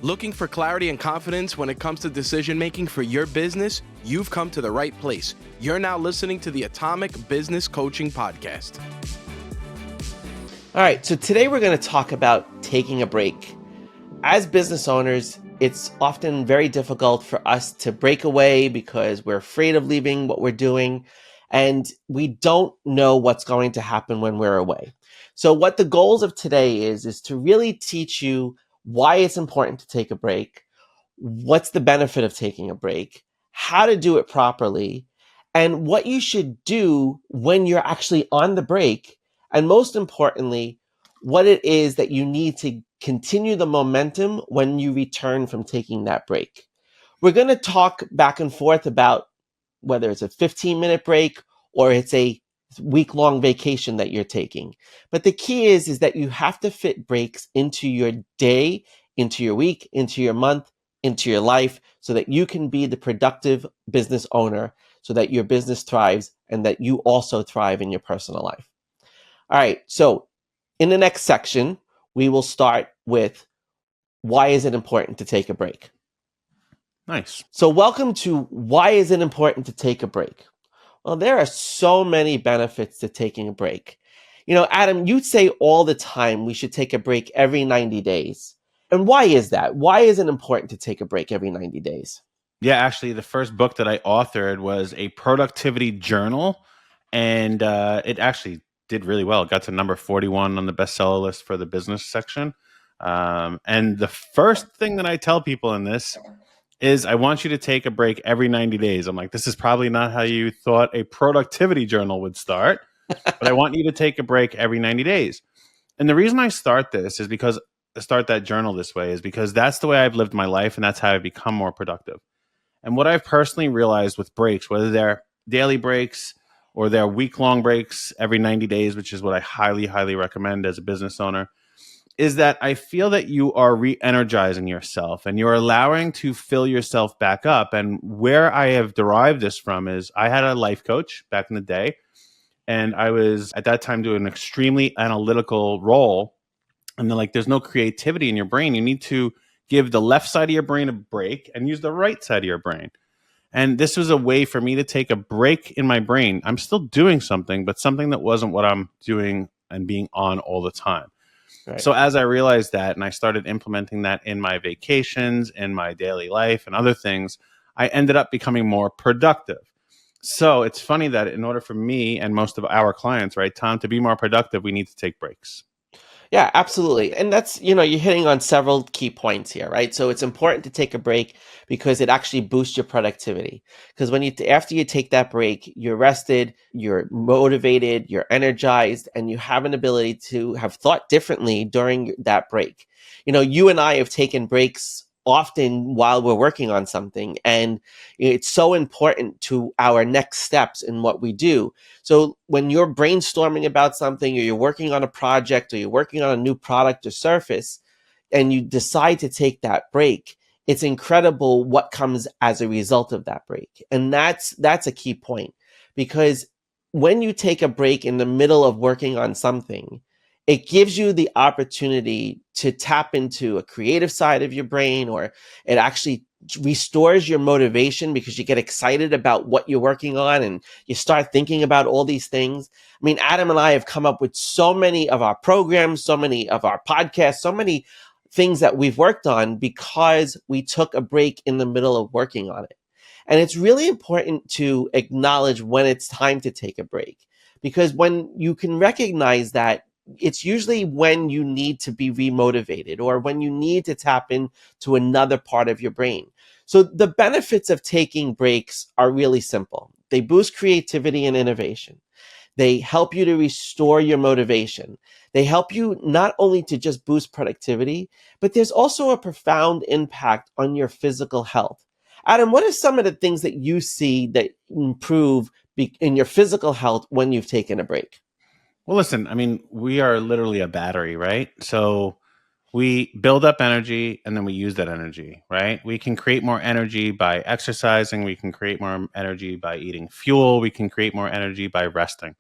Looking for clarity and confidence when it comes to decision making for your business? You've come to the right place. You're now listening to the Atomic Business Coaching Podcast. All right, so today we're going to talk about taking a break. As business owners, it's often very difficult for us to break away because we're afraid of leaving what we're doing, and we don't know what's going to happen when we're away. So what the goals of today is to really teach you why it's important to take a break, what's the benefit of taking a break, how to do it properly, and what you should do when you're actually on the break, and most importantly, what it is that you need to continue the momentum when you return from taking that break. We're going to talk back and forth about whether it's a 15-minute break or it's a week-long vacation that you're taking. But the key is that you have to fit breaks into your day, into your week, into your month, into your life, so that you can be the productive business owner, so that your business thrives and that you also thrive in your personal life. All right, so in the next section, we will start with why is it important to take a break? Nice. So welcome to why is it important to take a break? Well, there are so many benefits to taking a break. You know, Adam, you say all the time we should take a break every 90 days. And why is that? Why is it important to take a break every 90 days? Yeah, actually, the first book that I authored was a productivity journal, and it actually did really well. It got to number 41 on the bestseller list for the business section. And the first thing that I tell people in this is I want you to take a break every 90 days. I'm like, this is probably not how you thought a productivity journal would start, but I want you to take a break every 90 days. And the reason I start this is because I start that journal this way is because that's the way I've lived my life, and that's how I've become more productive. And what I've personally realized with breaks, whether they're daily breaks or they're week-long breaks every 90 days, which is what I highly, highly recommend as a business owner, is that I feel that you are re-energizing yourself and you're allowing to fill yourself back up. And where I have derived this from is I had a life coach back in the day, and I was at that time doing an extremely analytical role. And they're like, there's no creativity in your brain. You need to give the left side of your brain a break and use the right side of your brain. And this was a way for me to take a break in my brain. I'm still doing something, but something that wasn't what I'm doing and being on all the time. Right. So as I realized that, and I started implementing that in my vacations, in my daily life and other things, I ended up becoming more productive. So it's funny that in order for me and most of our clients, right, Tom, to be more productive, we need to take breaks. Yeah, absolutely. And that's, you're hitting on several key points here, right? So it's important to take a break because it actually boosts your productivity. Because after you take that break, you're rested, you're motivated, you're energized, and you have an ability to have thought differently during that break. You and I have taken breaks often while we're working on something, and it's so important to our next steps in what we do. So when you're brainstorming about something, or you're working on a project, or you're working on a new product or service, and you decide to take that break, it's incredible what comes as a result of that break. And that's a key point, because when you take a break in the middle of working on something, it gives you the opportunity to tap into a creative side of your brain, or it actually restores your motivation because you get excited about what you're working on and you start thinking about all these things. I mean, Adam and I have come up with so many of our programs, so many of our podcasts, so many things that we've worked on because we took a break in the middle of working on it. And it's really important to acknowledge when it's time to take a break, because when you can recognize that, it's usually when you need to be remotivated or when you need to tap into another part of your brain. So the benefits of taking breaks are really simple. They boost creativity and innovation. They help you to restore your motivation. They help you not only to just boost productivity, but there's also a profound impact on your physical health. Adam, what are some of the things that you see that improve in your physical health when you've taken a break? Well, listen, I mean, we are literally a battery, right? So we build up energy and then we use that energy, right? We can create more energy by exercising. We can create more energy by eating fuel. We can create more energy by resting.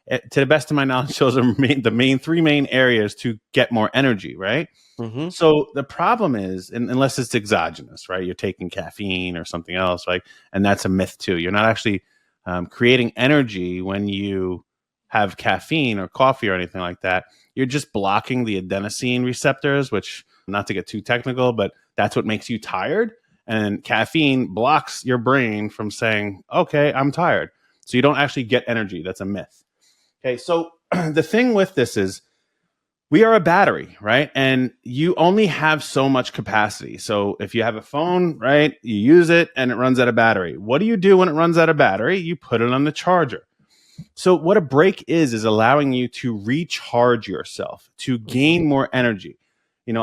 to the best of my knowledge, those are the three main areas to get more energy, right? Mm-hmm. So the problem is, unless it's exogenous, right? You're taking caffeine or something else, right? And that's a myth too. You're not actually creating energy when you have caffeine or coffee or anything like that. You're just blocking the adenosine receptors, which, not to get too technical, but that's what makes you tired. And caffeine blocks your brain from saying, okay, I'm tired. So you don't actually get energy. That's a myth. Okay, so the thing with this is we are a battery, right? And you only have so much capacity. So if you have a phone, right, you use it and it runs out of battery. What do you do when it runs out of battery? You put it on the charger. So what a break is allowing you to recharge yourself, to gain more energy.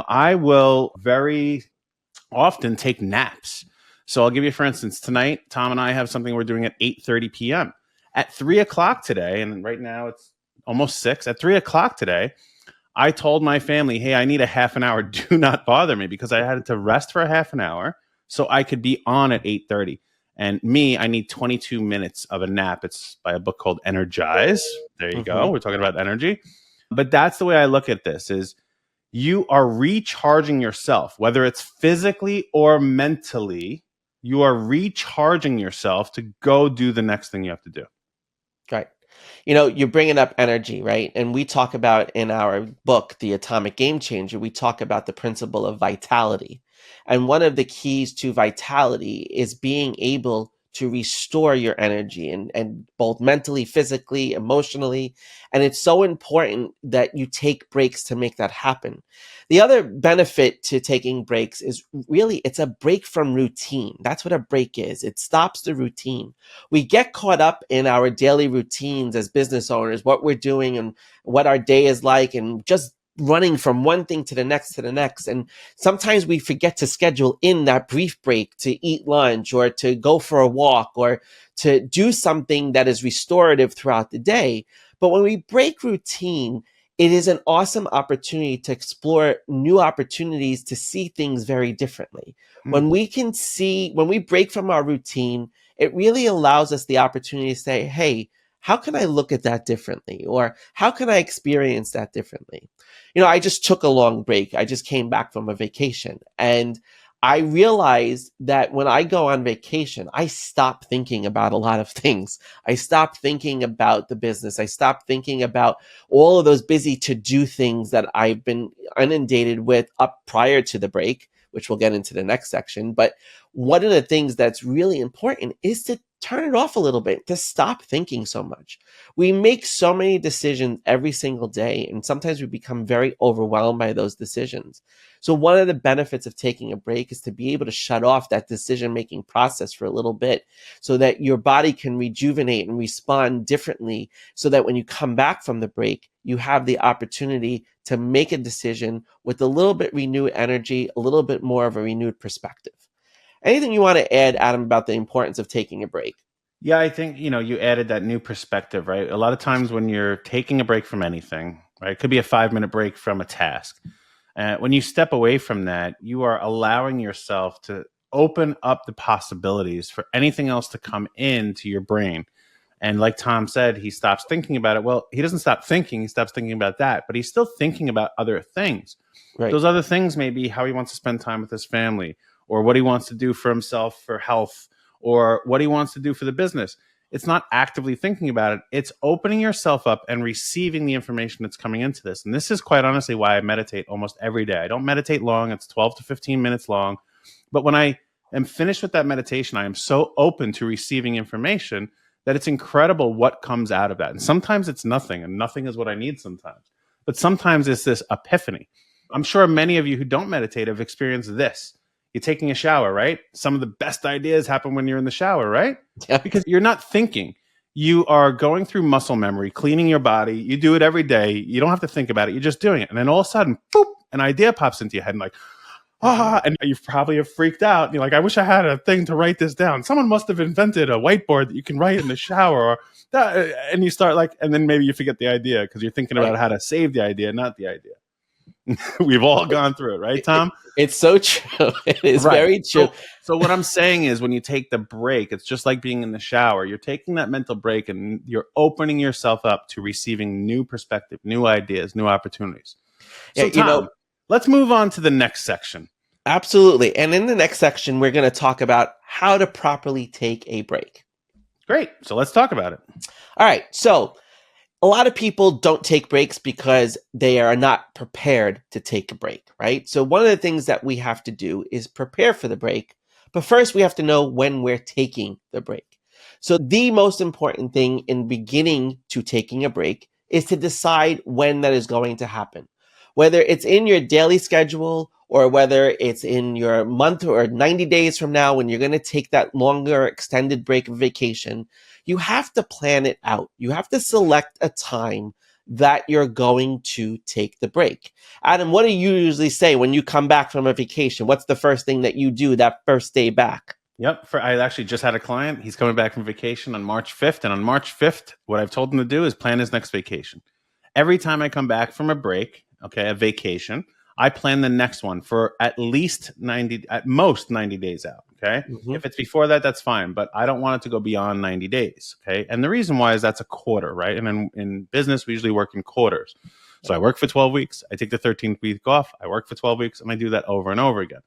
I will very often take naps. So I'll give you, for instance, tonight, Tom and I have something we're doing at 8:30 p.m. At 3 o'clock today, and right now it's almost 6, at 3 o'clock today, I told my family, hey, I need a half an hour. Do not bother me, because I had to rest for a half an hour so I could be on at 8:30. And I need 22 minutes of a nap. It's by a book called Energize. There you go. We're talking about energy. But that's the way I look at this is you are recharging yourself, whether it's physically or mentally, you are recharging yourself to go do the next thing you have to do. Right. You're bringing up energy, right? And we talk about in our book, The Atomic Game Changer, we talk about the principle of vitality. And one of the keys to vitality is being able to restore your energy and both mentally, physically, emotionally. And it's so important that you take breaks to make that happen. The other benefit to taking breaks is really it's a break from routine. That's what a break is. It stops the routine. We get caught up in our daily routines as business owners, what we're doing and what our day is like, and just running from one thing to the next to the next. And sometimes we forget to schedule in that brief break to eat lunch or to go for a walk or to do something that is restorative throughout the day. But when we break routine, it is an awesome opportunity to explore new opportunities to see things very differently. When we break from our routine, it really allows us the opportunity to say, hey, how can I look at that differently? Or how can I experience that differently? I just took a long break. I just came back from a vacation, and I realized that when I go on vacation, I stop thinking about a lot of things. I stop thinking about the business. I stop thinking about all of those busy to-do things that I've been inundated with up prior to the break, which we'll get into the next section. But one of the things that's really important is to turn it off a little bit, to stop thinking so much. We make so many decisions every single day, and sometimes we become very overwhelmed by those decisions. So one of the benefits of taking a break is to be able to shut off that decision-making process for a little bit so that your body can rejuvenate and respond differently, so that when you come back from the break, you have the opportunity to make a decision with a little bit renewed energy, a little bit more of a renewed perspective. Anything you want to add, Adam, about the importance of taking a break? Yeah, I think, you added that new perspective, right? A lot of times when you're taking a break from anything, right? It could be a 5-minute break from a task. When you step away from that, you are allowing yourself to open up the possibilities for anything else to come into your brain. And like Tom said, he stops thinking about it. Well, he doesn't stop thinking. He stops thinking about that, but he's still thinking about other things. Right. Those other things may be how he wants to spend time with his family, or what he wants to do for himself for health, or what he wants to do for the business. It's not actively thinking about it. It's opening yourself up and receiving the information that's coming into this. And this is quite honestly why I meditate almost every day. I don't meditate long. It's 12 to 15 minutes long. But when I am finished with that meditation, I am so open to receiving information that it's incredible what comes out of that. And sometimes it's nothing, and nothing is what I need sometimes. But sometimes it's this epiphany. I'm sure many of you who don't meditate have experienced this. You're taking a shower, right? Some of the best ideas happen when you're in the shower, right? Yeah. Because you're not thinking. You are going through muscle memory, cleaning your body. You do it every day. You don't have to think about it. You're just doing it. And then all of a sudden, boop, an idea pops into your head and and you probably have freaked out. And you're like, I wish I had a thing to write this down. Someone must have invented a whiteboard that you can write in the shower. Or that. And you start and then maybe you forget the idea because you're thinking about how to save the idea, not the idea. We've all gone through it, right, Tom? It's so true. It is Right. very true. So what I'm saying is when you take the break, it's just like being in the shower. You're taking that mental break and you're opening yourself up to receiving new perspective, new ideas, new opportunities. So Yeah, Tom, let's move on to the next section. Absolutely. And in the next section, we're going to talk about how to properly take a break. Great. So let's talk about it. All right. So a lot of people don't take breaks because they are not prepared to take a break, right? So one of the things that we have to do is prepare for the break. But first, we have to know when we're taking the break. So the most important thing in beginning to taking a break is to decide when that is going to happen. Whether it's in your daily schedule or whether it's in your month or 90 days from now when you're going to take that longer extended break of vacation, you have to plan it out. You have to select a time that you're going to take the break. Adam, what do you usually say when you come back from a vacation? What's the first thing that you do that first day back? Yep. I actually just had a client. He's coming back from vacation on March 5th. And on March 5th, what I've told him to do is plan his next vacation. Every time I come back from a break, a vacation, I plan the next one for at least 90, at most 90 days out. Okay. Mm-hmm. If it's before that, that's fine. But I don't want it to go beyond 90 days. Okay. And the reason why is that's a quarter, right? And in business, we usually work in quarters. So I work for 12 weeks. I take the 13th week off. I work for 12 weeks and I do that over and over again.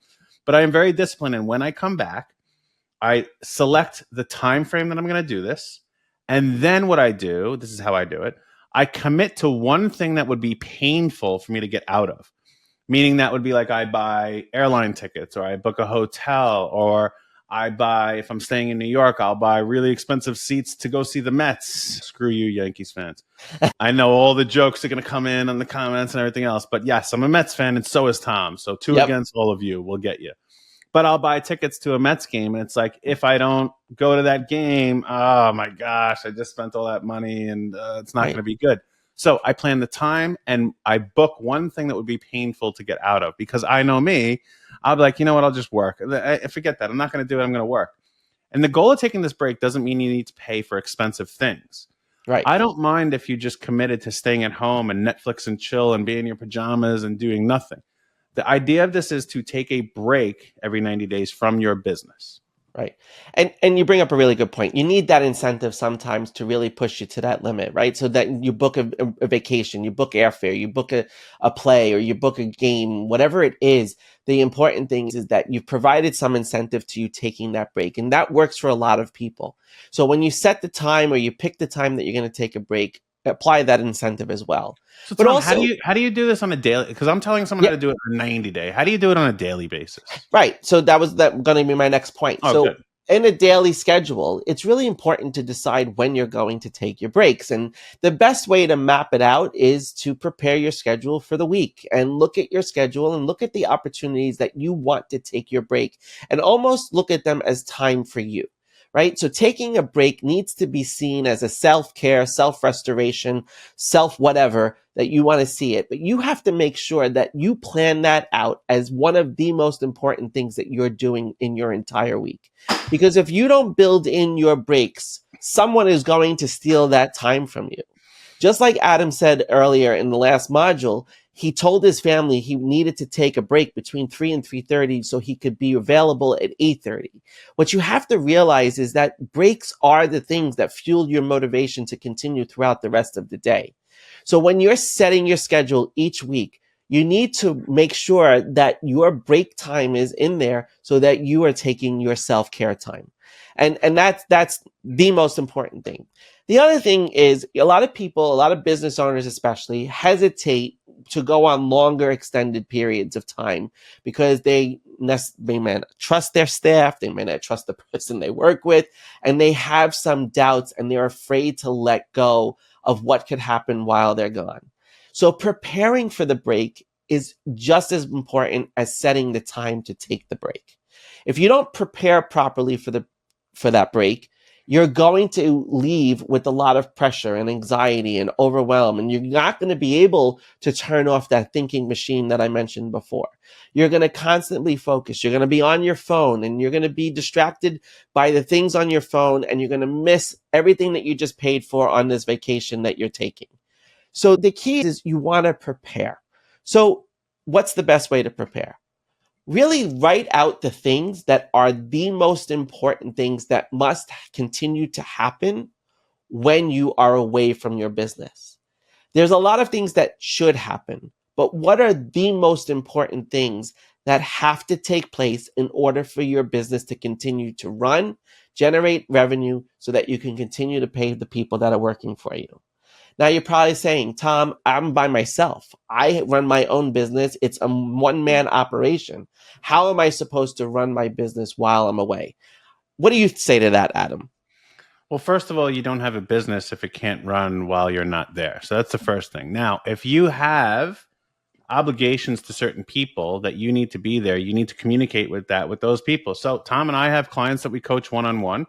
But I am very disciplined. And when I come back, I select the time frame that I'm going to do this. And then what I do, this is how I do it. I commit to one thing that would be painful for me to get out of. Meaning that would be like I buy airline tickets or I book a hotel or I buy, if I'm staying in New York, I'll buy really expensive seats to go see the Mets. Screw you, Yankees fans. I know all the jokes are going to come in on the comments and everything else. But yes, I'm a Mets fan and so is Tom. So two against all of you will get you. But I'll buy tickets to a Mets game. And it's like, if I don't go to that game, oh my gosh, I just spent all that money and it's not going to be good. So I plan the time and I book one thing that would be painful to get out of because I know me. I'll be like, you know what? I'll just work. I forget that. I'm not going to do it. I'm going to work. And the goal of taking this break doesn't mean you need to pay for expensive things. Right. I don't mind if you just committed to staying at home and Netflix and chill and be in your pajamas and doing nothing. The idea of this is to take a break every 90 days from your business. Right. And you bring up a really good point. You need that incentive sometimes to really push you to that limit, right? So that you book a vacation, you book airfare, you book a play, or you book a game, whatever it is. The important thing is that you've provided some incentive to you taking that break. And that works for a lot of people. So when you set the time or you pick the time that you're going to take a break, apply that incentive as well. So Tom, but also, how do you do this on a daily? Because I'm telling someone how to do it on a 90 day. How do you do it on a daily basis? Right. So that was going to be my next point. Oh, so good. In a daily schedule, it's really important to decide when you're going to take your breaks. And the best way to map it out is to prepare your schedule for the week and look at your schedule and look at the opportunities that you want to take your break and almost look at them as time for you. Right? So taking a break needs to be seen as a self-care, self-restoration, self-whatever that you want to see it. But you have to make sure that you plan that out as one of the most important things that you're doing in your entire week. Because if you don't build in your breaks, someone is going to steal that time from you. Just like Adam said earlier in the last module, he told his family he needed to take a break between 3 and 3:30 so he could be available at 8:30. What you have to realize is that breaks are the things that fuel your motivation to continue throughout the rest of the day. So when you're setting your schedule each week, you need to make sure that your break time is in there so that you are taking your self-care time. And that's the most important thing. The other thing is a lot of people, a lot of business owners especially, hesitate to go on longer extended periods of time because they may not trust their staff, they may not trust the person they work with, and they have some doubts and they're afraid to let go of what could happen while they're gone. So preparing for the break is just as important as setting the time to take the break. If you don't prepare properly for that break, you're going to leave with a lot of pressure and anxiety and overwhelm, and you're not going to be able to turn off that thinking machine that I mentioned before. You're going to constantly focus. You're going to be on your phone, and you're going to be distracted by the things on your phone, and you're going to miss everything that you just paid for on this vacation that you're taking. So the key is you want to prepare. So what's the best way to prepare? Really write out the things that are the most important things that must continue to happen when you are away from your business. There's a lot of things that should happen, but what are the most important things that have to take place in order for your business to continue to run, generate revenue so that you can continue to pay the people that are working for you? Now you're probably saying, Tom, I'm by myself. I run my own business. It's a one-man operation. How am I supposed to run my business while I'm away? What do you say to that, Adam? Well, first of all, you don't have a business if it can't run while you're not there. So that's the first thing. Now, if you have obligations to certain people that you need to be there, you need to communicate with those people. So Tom and I have clients that we coach one-on-one.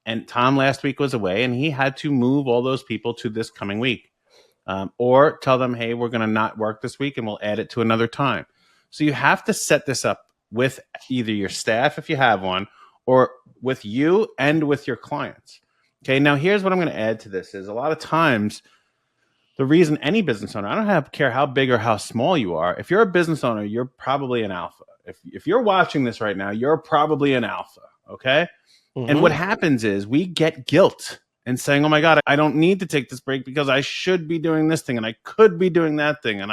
And Tom last week was away and he had to move all those people to this coming week. Or tell them, hey, we're going to not work this week and we'll add it to another time. So you have to set this up with either your staff, if you have one, or with you and with your clients. Okay, now here's what I'm going to add to this is a lot of times the reason any business owner, I don't care how big or how small you are, if you're a business owner, you're probably an alpha. If you're watching this right now, you're probably an alpha, okay? Mm-hmm. And what happens is we get guilt and saying, oh my God, I don't need to take this break because I should be doing this thing and I could be doing that thing and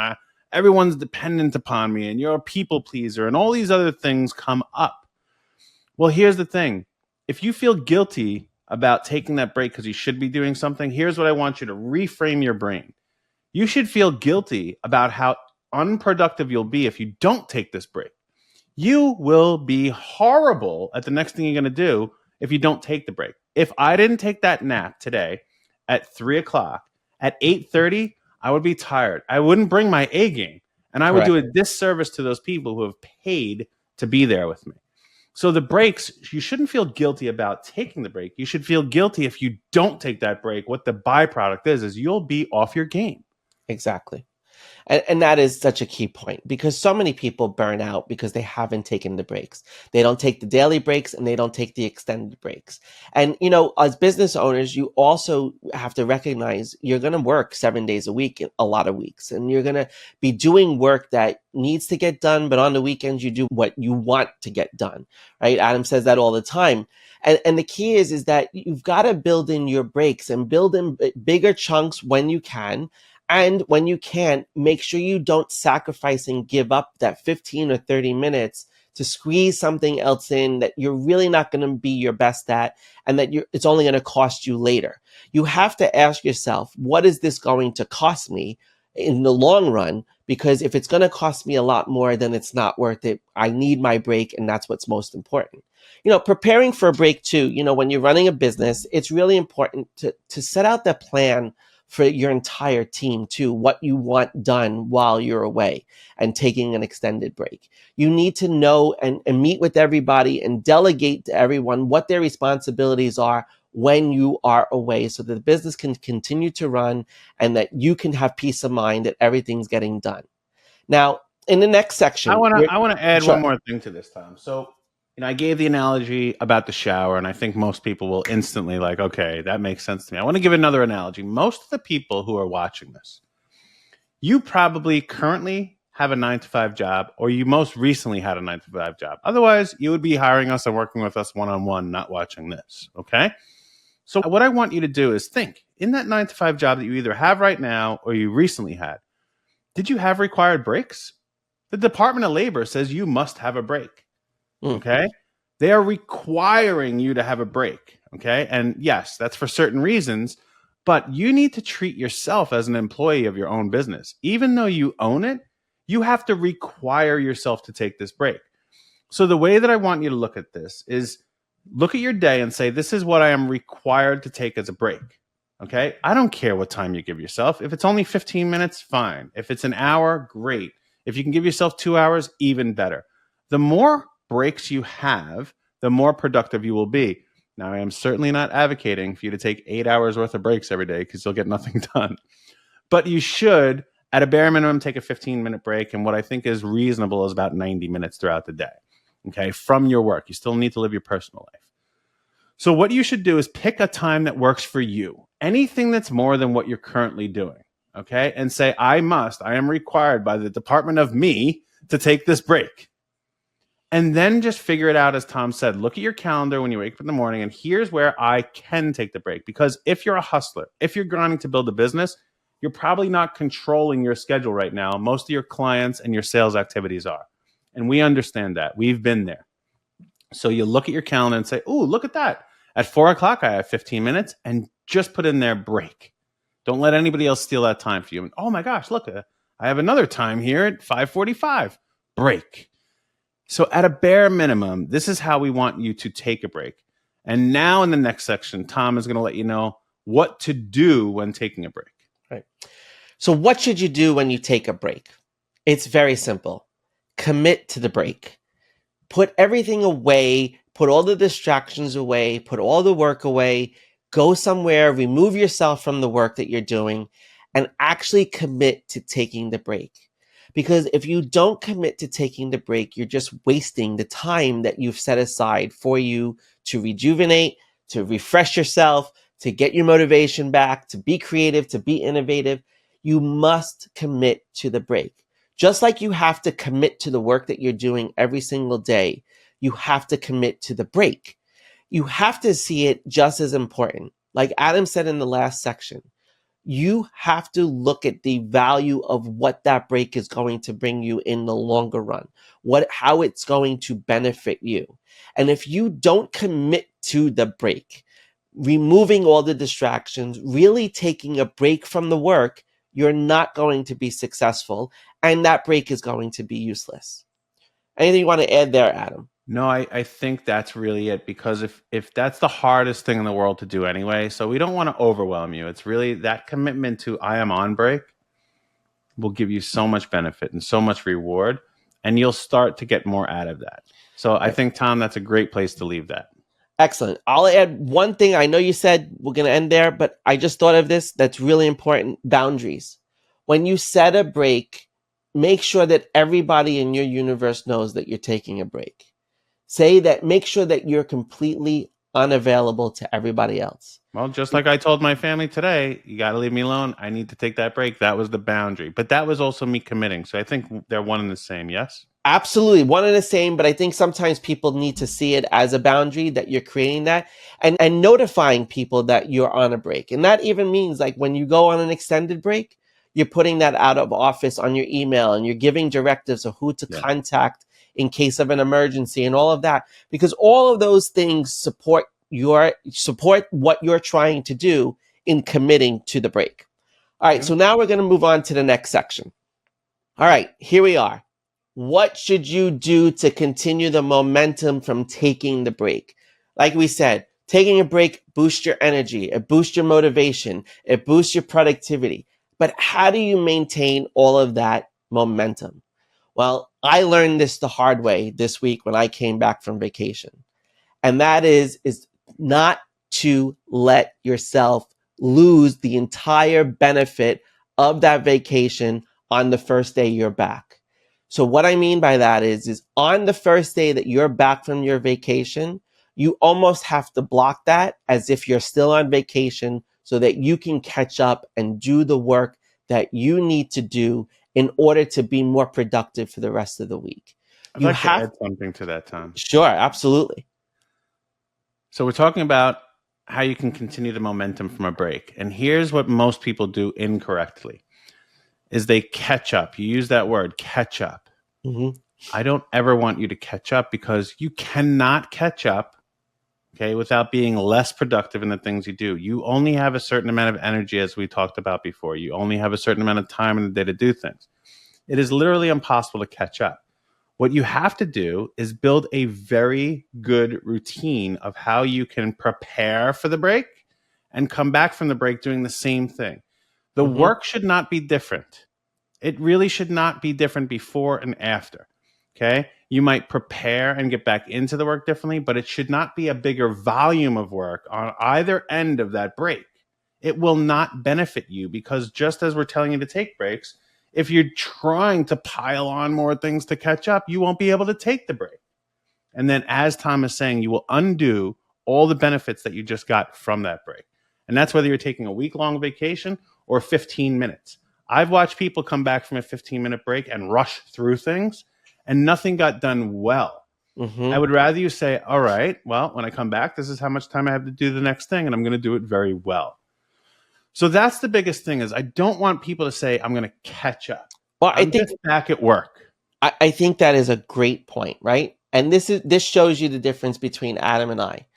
everyone's dependent upon me and you're a people pleaser and all these other things come up. Well, here's the thing. If you feel guilty about taking that break because you should be doing something, here's what I want you to reframe your brain. You should feel guilty about how unproductive you'll be if you don't take this break. You will be horrible at the next thing you're going to do if you don't take the break. If I didn't take that nap today at 3:00, at 8:30, I would be tired. I wouldn't bring my A game. And I would do a disservice to those people who have paid to be there with me. So the breaks, you shouldn't feel guilty about taking the break. You should feel guilty if you don't take that break. What the byproduct is you'll be off your game. Exactly. And that is such a key point because so many people burn out because they haven't taken the breaks. They don't take the daily breaks and they don't take the extended breaks. And, as business owners, you also have to recognize you're going to work 7 days a week, a lot of weeks, and you're going to be doing work that needs to get done. But on the weekends, you do what you want to get done, right? Adam says that all the time. And the key is that you've got to build in your breaks and build in bigger chunks when you can. And when you can't, make sure you don't sacrifice and give up that 15 or 30 minutes to squeeze something else in that you're really not going to be your best at and that it's only going to cost you later. You have to ask yourself, what is this going to cost me in the long run? Because if it's going to cost me a lot more, then it's not worth it. I need my break, and that's what's most important. Preparing for a break too, when you're running a business, it's really important to set out the plan for your entire team too, what you want done while you're away and taking an extended break. You need to know and meet with everybody and delegate to everyone what their responsibilities are when you are away so that the business can continue to run and that you can have peace of mind that everything's getting done. Now, in the next section, I want to add one more thing to this, Tom. So, I gave the analogy about the shower, and I think most people will instantly okay, that makes sense to me. I want to give another analogy. Most of the people who are watching this, you probably currently have a 9-to-5 job, or you most recently had a 9-to-5 job. Otherwise, you would be hiring us and working with us one-on-one, not watching this, okay? So what I want you to do is think, in that 9-to-5 job that you either have right now or you recently had, did you have required breaks? The Department of Labor says you must have a break. Okay. They are requiring you to have a break. Okay. And yes, that's for certain reasons, but you need to treat yourself as an employee of your own business. Even though you own it, you have to require yourself to take this break. So the way that I want you to look at this is look at your day and say, this is what I am required to take as a break. Okay. I don't care what time you give yourself. If it's only 15 minutes, fine. If it's an hour, great. If you can give yourself 2 hours, even better. The more breaks you have, the more productive you will be. Now, I am certainly not advocating for you to take 8 hours worth of breaks every day because you'll get nothing done. But you should, at a bare minimum, take a 15-minute break. And what I think is reasonable is about 90 minutes throughout the day, okay, from your work. You still need to live your personal life. So what you should do is pick a time that works for you. Anything that's more than what you're currently doing, okay? And say, I am required by the Department of me to take this break. And then just figure it out, as Tom said. Look at your calendar when you wake up in the morning, and here's where I can take the break. Because if you're a hustler, if you're grinding to build a business, you're probably not controlling your schedule right now. Most of your clients and your sales activities are. And we understand that. We've been there. So you look at your calendar and say, ooh, look at that. At 4 o'clock, I have 15 minutes, and just put in there break. Don't let anybody else steal that time for you. And, oh my gosh, look, I have another time here at 5:45. Break. So at a bare minimum, this is how we want you to take a break. And now in the next section, Tom is going to let you know what to do when taking a break. Right. So what should you do when you take a break? It's very simple. Commit to the break. Put everything away, put all the distractions away, put all the work away, go somewhere, remove yourself from the work that you're doing, and actually commit to taking the break. Because if you don't commit to taking the break, you're just wasting the time that you've set aside for you to rejuvenate, to refresh yourself, to get your motivation back, to be creative, to be innovative. You must commit to the break. Just like you have to commit to the work that you're doing every single day, you have to commit to the break. You have to see it just as important. Like Adam said in the last section, you have to look at the value of what that break is going to bring you in the longer run, how it's going to benefit you. And if you don't commit to the break, removing all the distractions, really taking a break from the work, you're not going to be successful, and that break is going to be useless. Anything you want to add there, Adam? No, I think that's really it, because if that's the hardest thing in the world to do anyway, so we don't want to overwhelm you. It's really that commitment to I am on break will give you so much benefit and so much reward, and you'll start to get more out of that. So I think, Tom, that's a great place to leave that. Excellent. I'll add one thing. I know you said we're going to end there, but I just thought of this. That's really important. Boundaries. When you set a break, make sure that everybody in your universe knows that you're taking a break. Make sure that you're completely unavailable to everybody else. Well, just like I told my family today, you got to leave me alone. I need to take that break. That was the boundary. But that was also me committing. So I think they're one and the same, yes? Absolutely. One and the same, but I think sometimes people need to see it as a boundary that you're creating that and notifying people that you're on a break. And that even means like when you go on an extended break, you're putting that out of office on your email and you're giving directives of who to contact in case of an emergency and all of that, because all of those things support what you're trying to do in committing to the break. All right. So now we're going to move on to the next section. All right, here we are. What should you do to continue the momentum from taking the break? Like we said, taking a break boosts your energy, it boosts your motivation, it boosts your productivity. But how do you maintain all of that momentum? Well, I learned this the hard way this week when I came back from vacation. And that is not to let yourself lose the entire benefit of that vacation on the first day you're back. So what I mean by that is on the first day that you're back from your vacation, you almost have to block that as if you're still on vacation so that you can catch up and do the work that you need to do in order to be more productive for the rest of the week. I'd like to add something to that, Tom. Sure, absolutely. So we're talking about how you can continue the momentum from a break. And here's what most people do incorrectly, is they catch up. You use that word, catch up. Mm-hmm. I don't ever want you to catch up, because you cannot catch up, okay, without being less productive in the things you do. You only have a certain amount of energy, as we talked about before. You only have a certain amount of time in the day to do things. It is literally impossible to catch up. What you have to do is build a very good routine of how you can prepare for the break and come back from the break doing the same thing. The work should not be different. It really should not be different before and after. Okay? You might prepare and get back into the work differently, but it should not be a bigger volume of work on either end of that break. It will not benefit you, because just as we're telling you to take breaks, if you're trying to pile on more things to catch up, you won't be able to take the break. And then, as Tom is saying, you will undo all the benefits that you just got from that break. And that's whether you're taking a week-long vacation or 15 minutes. I've watched people come back from a 15-minute break and rush through things, and nothing got done well. Mm-hmm. I would rather you say, all right, well, when I come back, this is how much time I have to do the next thing, and I'm going to do it very well. So that's the biggest thing is I don't want people to say, I'm going to catch up. Well, I'm just back at work. I think that is a great point, right? And this shows you the difference between Adam and I.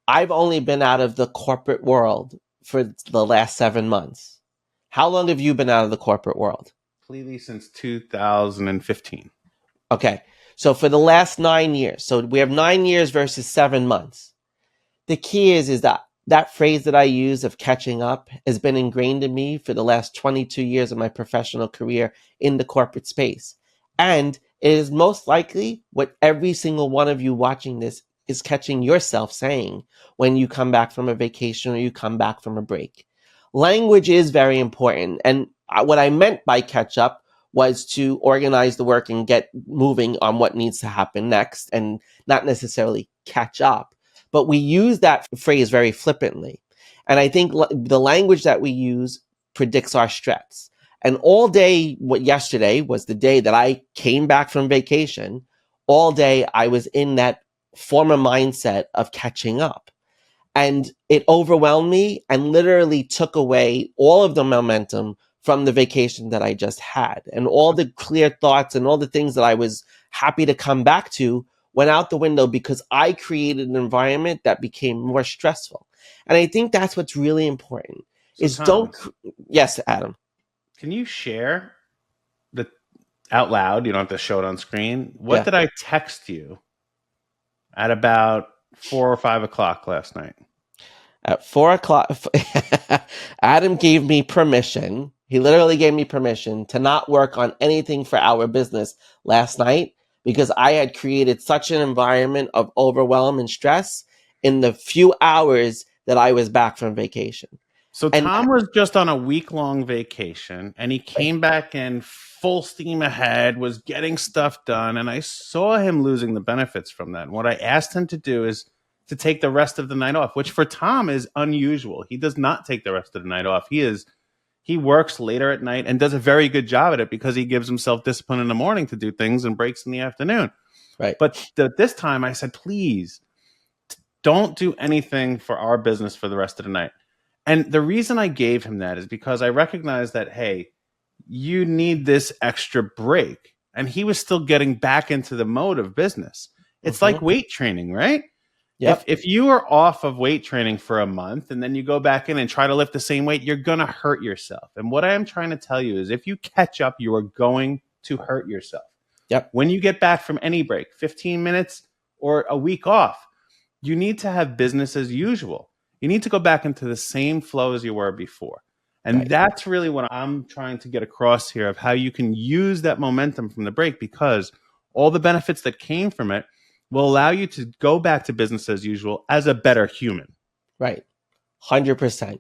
I've only been out of the corporate world for the last 7 months. How long have you been out of the corporate world? Completely since 2015. Okay. So for the last 9 years. So we have 9 years versus 7 months. The key is that phrase that I use of catching up has been ingrained in me for the last 22 years of my professional career in the corporate space. And it is most likely what every single one of you watching this is catching yourself saying when you come back from a vacation or you come back from a break. Language is very important. And what I meant by catch up was to organize the work and get moving on what needs to happen next and not necessarily catch up. But we use that phrase very flippantly. And I think the language that we use predicts our stress. And all day, yesterday was the day that I came back from vacation. All day I was in that former mindset of catching up. And it overwhelmed me and literally took away all of the momentum from the vacation that I just had. And all the clear thoughts and all the things that I was happy to come back to went out the window because I created an environment that became more stressful. And I think that's what's really important is Tom, yes, Adam. Can you share out loud? You don't have to show it on screen. What did I text you at about 4 or 5 o'clock last night? At 4 o'clock, Adam gave me permission. He literally gave me permission to not work on anything for our business last night because I had created such an environment of overwhelm and stress in the few hours that I was back from vacation. So Tom was just on a week-long vacation, and he came back in full steam ahead, was getting stuff done, and I saw him losing the benefits from that. And what I asked him to do is to take the rest of the night off, which for Tom is unusual. He does not take the rest of the night off. He works later at night and does a very good job at it because he gives himself discipline in the morning to do things and breaks in the afternoon. Right. But this time I said, please don't do anything for our business for the rest of the night. And the reason I gave him that is because I recognize that, hey, you need this extra break. And he was still getting back into the mode of business. It's like weight training, right? Yep. If you are off of weight training for a month and then you go back in and try to lift the same weight, you're going to hurt yourself. And what I am trying to tell you is if you catch up, you are going to hurt yourself. Yep. When you get back from any break, 15 minutes or a week off, you need to have business as usual. You need to go back into the same flow as you were before. And that's really what I'm trying to get across here of how you can use that momentum from the break because all the benefits that came from it will allow you to go back to business as usual as a better human. Right. 100%.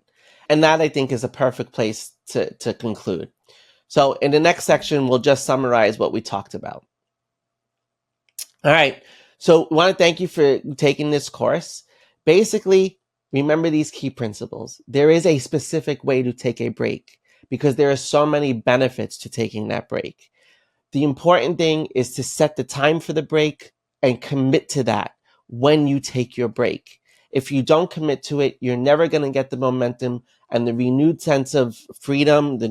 And that I think is a perfect place to conclude. So in the next section, we'll just summarize what we talked about. All right. So we want to thank you for taking this course. Basically, remember these key principles. There is a specific way to take a break because there are so many benefits to taking that break. The important thing is to set the time for the break and commit to that when you take your break. If you don't commit to it, you're never going to get the momentum and the renewed sense of freedom, the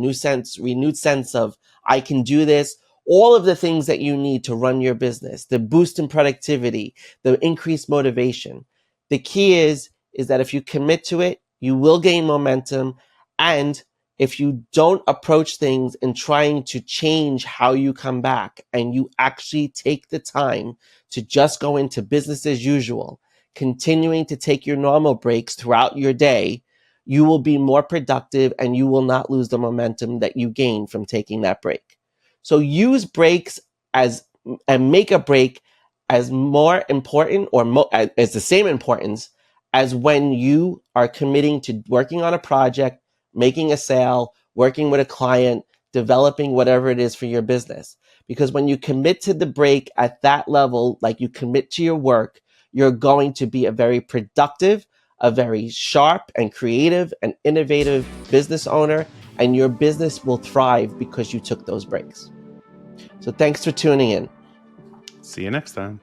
renewed sense of I can do this, all of the things that you need to run your business, the boost in productivity, the increased motivation. The key is that if you commit to it, you will gain momentum. And if you don't approach things in trying to change how you come back and you actually take the time to just go into business as usual, continuing to take your normal breaks throughout your day, you will be more productive and you will not lose the momentum that you gain from taking that break. So use breaks and make a break as more important or as the same importance as when you are committing to working on a project, making a sale, working with a client, developing whatever it is for your business. Because when you commit to the break at that level, like you commit to your work, you're going to be a very productive, a very sharp and creative and innovative business owner, and your business will thrive because you took those breaks. So thanks for tuning in. See you next time.